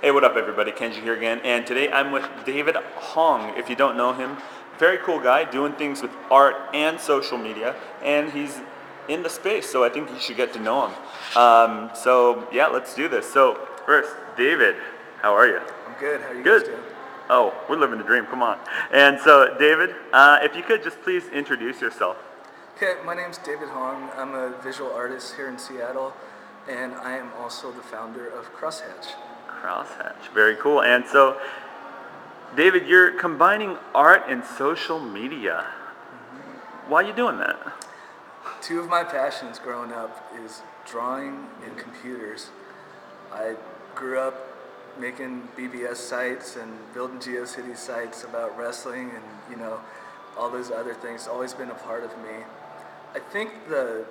Hey, what up, everybody? Kenji here again, and today I'm with David Hoang. If you don't know him, very cool guy doing things with art and social media, and he's in the space, so I think you should get to know him. Yeah, let's do this. So first, David, how are you? I'm good. How are you Good. guys doing? Oh, we're living the dream. Come on. And so, David, if you could just please introduce yourself. Okay, my name's David Hoang. I'm a visual artist here in Seattle, and I am also the founder of XHatch. XHatch, very cool. And so, David, you're combining art and social media. Why are you doing that? Two of my passions growing up is drawing and computers. I grew up making BBS sites and building GeoCities sites about wrestling and, all those other things. It's always been a part of me. I think the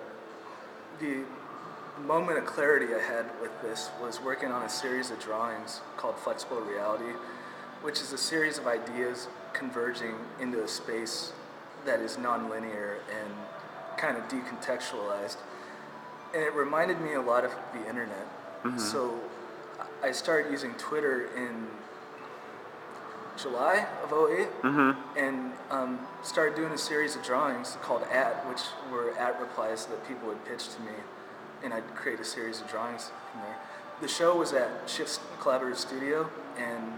moment of clarity I had with this was working on a series of drawings called Flexible Reality, which is a series of ideas converging into a space that is nonlinear and kind of decontextualized. And it reminded me a lot of the internet. Mm-hmm. So I started using Twitter in July of 2008, and started doing a series of drawings called which were replies that people would pitch to me, and I'd create a series of drawings from there. The show was at Shift's Collaborative Studio, and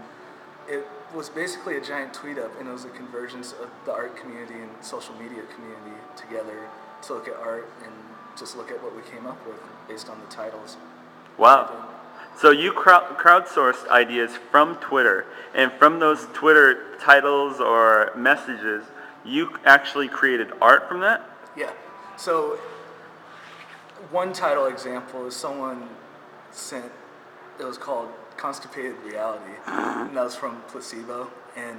it was basically a giant tweet up, and it was a convergence of the art community and social media community together to look at art and just look at what we came up with based on the titles. Wow. So you crowdsourced ideas from Twitter, and from those Twitter titles or messages, you actually created art from that? Yeah. So one title example is someone sent, it was called Constipated Reality, and that was from Placebo. And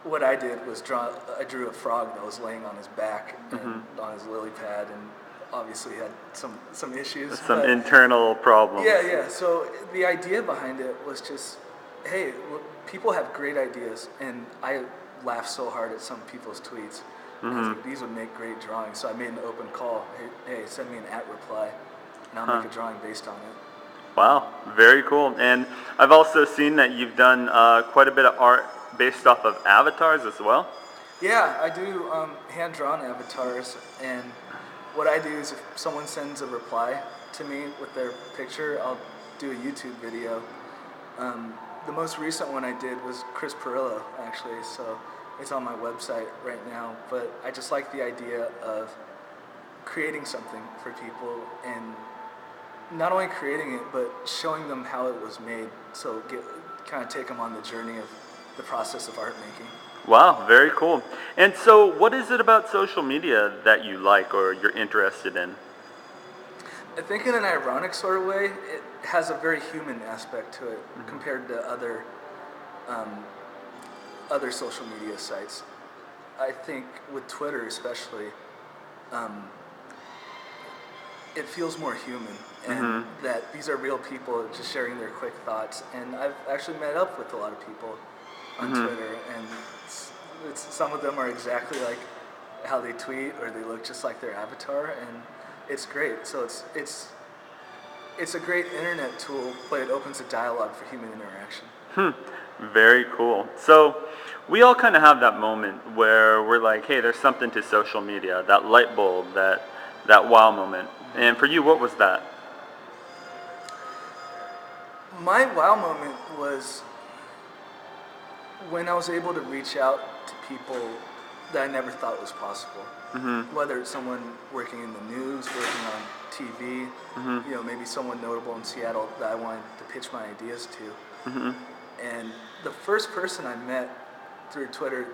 what I did was I drew a frog that was laying on his back and on his lily pad, and obviously had some issues. Some internal problems. Yeah. So the idea behind it was just, hey, look, people have great ideas, and I laugh so hard at some people's tweets. I was like, these would make great drawings. So I made an open call. Hey, send me an reply, and I'll make a drawing based on it. Wow, very cool. And I've also seen that you've done quite a bit of art based off of avatars as well. Yeah, I do hand-drawn avatars, and what I do is if someone sends a reply to me with their picture, I'll do a YouTube video. The most recent one I did was Chris Perillo, actually, so it's on my website right now. But I just like the idea of creating something for people, and not only creating it, but showing them how it was made, so kind of take them on the journey of the process of art making. Wow, very cool. And so what is it about social media that you like or you're interested in? I think in an ironic sort of way, it has a very human aspect to it compared to other social media sites. I think with Twitter especially, it feels more human, and that these are real people just sharing their quick thoughts. And I've actually met up with a lot of people on Twitter, and some of them are exactly like how they tweet, or they look just like their avatar, and it's great. So it's a great internet tool, but it opens a dialogue for human interaction. Very cool. So we all kind of have that moment where we're like, hey, there's something to social media, that light bulb, that wow moment. And for you, what was that? My wow moment was when I was able to reach out to people that I never thought was possible. Whether it's someone working in the news, working on TV, maybe someone notable in Seattle that I wanted to pitch my ideas to. And the first person I met through Twitter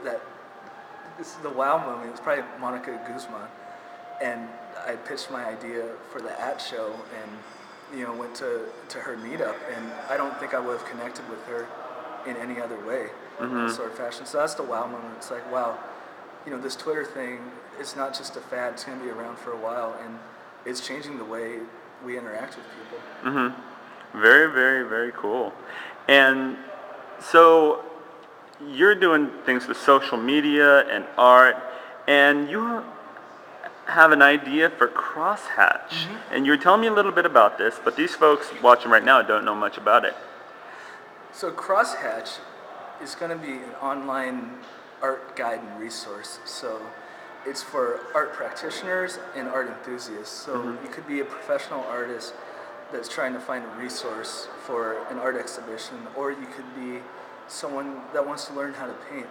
this is the wow moment, it was probably Monica Guzman. And I pitched my idea for the show, and went to her meetup, and I don't think I would have connected with her in any other way, sort of fashion. So that's the wow moment. It's like, wow, this Twitter thing is not just a fad, it's going to be around for a while, and it's changing the way we interact with people. Very, very, very cool. And so you're doing things with social media and art, and you have an idea for XHatch. And you were telling me a little bit about this, but these folks watching right now don't know much about it. So XHatch is going to be an online art guide and resource. So it's for art practitioners and art enthusiasts. So you could be a professional artist that's trying to find a resource for an art exhibition, or you could be someone that wants to learn how to paint.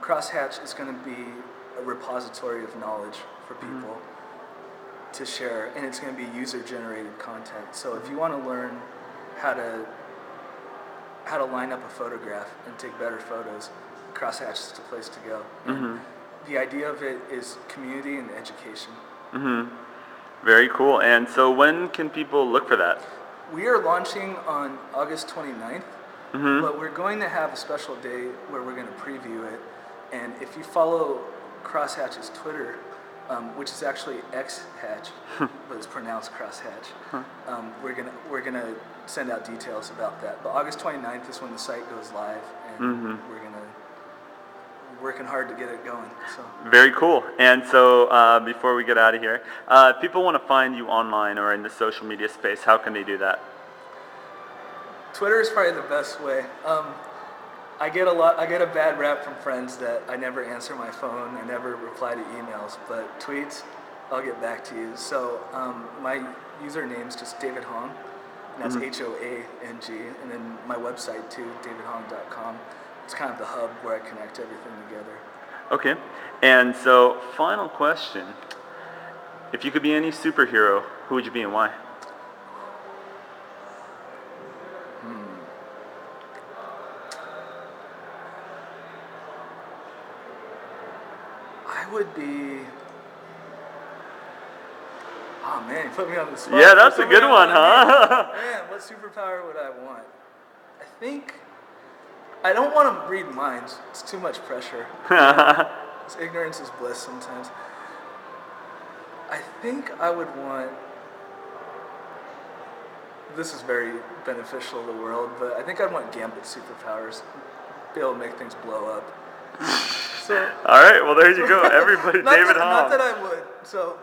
XHatch is going to be a repository of knowledge for people to share, and it's going to be user-generated content. So if you want to learn how to line up a photograph and take better photos, XHatch is the place to go. And the idea of it is community and education. Very cool. And so when can people look for that? We are launching on August 29th, but we're going to have a special day where we're going to preview it. And if you follow XHatch's Twitter, which is actually XHatch, but it's pronounced XHatch, we're gonna send out details about that. But August 29th is when the site goes live, and we're working hard to get it going. So. Very cool. And so before we get out of here, if people want to find you online or in the social media space, how can they do that? Twitter is probably the best way. I get a bad rap from friends that I never answer my phone, I never reply to emails, but tweets, I'll get back to you. So my username is just David Hoang, and that's Hoang, and then my website too, davidhoang.com. It's kind of the hub where I connect everything together. Okay, and so final question. If you could be any superhero, who would you be and why? I would be... Oh man, you put me on the spot. Yeah, that's a good one, huh? Man, what superpower would I want? I think... I don't want to read minds. It's too much pressure. Ignorance is bliss sometimes. I think I would want... This is very beneficial to the world, but I think I'd want Gambit superpowers. Be able to make things blow up. So, all right, well there you go, everybody. David Hoang. Not that I would. So.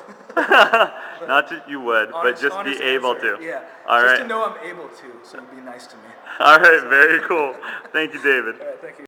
Not that you would, but just be able to. Yeah. All just right. to know I'm able to, so it'd be nice to me. All right, very cool. Thank you, David. All right, thank you.